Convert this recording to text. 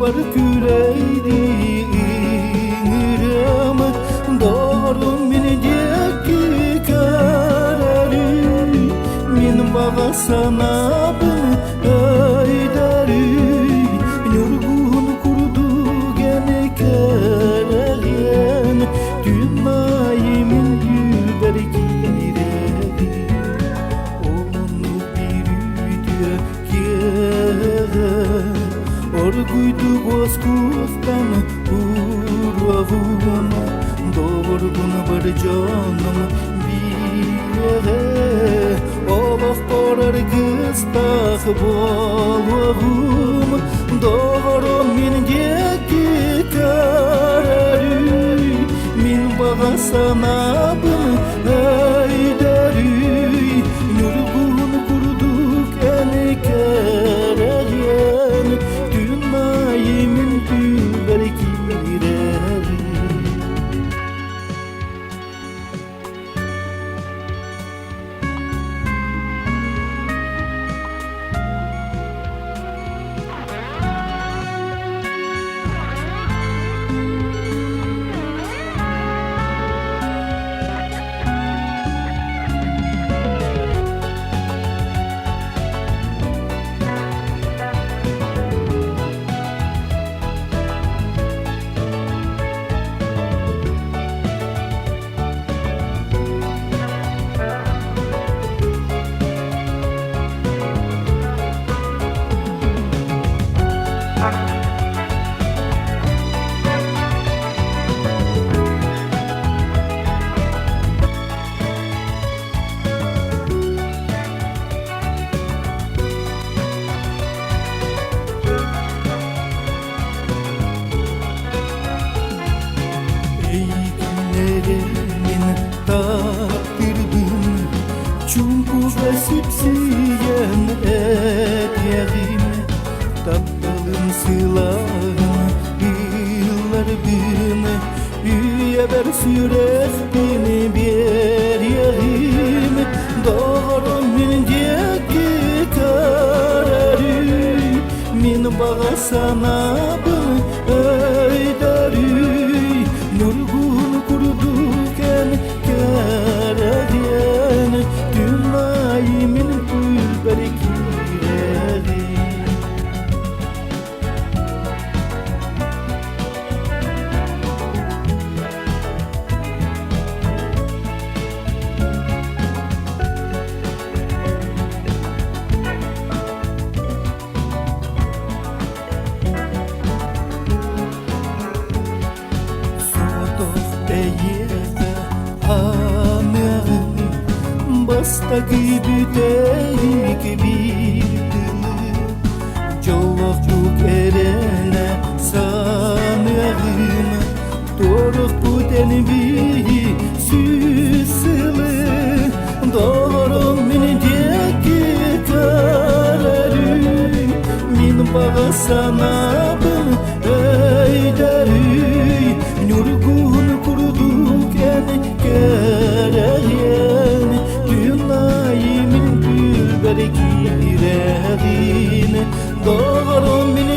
bar küleydi İrem doğru meni deki kararı Min bağa sana bunu öyderi Nurgun kurdu gene keregen Dünyayımın gülber gireri Onu bir üdye kere Orguydu bozkuftan urvağım Doğurgun bir canım bire Olaq korar kıstak bolağım Doğru min deki kararı Min bağa sana bunu öyderi Nurgun kurduk ene keregen Dünyayımın gülber gireri Eğitimlerimin takdirdin Çünkü vesipsiyen edeğim Taptalın silahını yıllar bine Üye ber sürek beni bir yerim Doğru min deki kararı Min bağa sana bunu öyderi Nurgun kurduk en keregen Dünyayımın gülber gireri Bastaki bütek bir Cevapçuk erene sanırım Doğruk buten bir süsülü Doğru min deki kararı Min bağa sana bunu öyderi Nurgun kurduk en keregen Dünyayımın gülber girerin Doğru min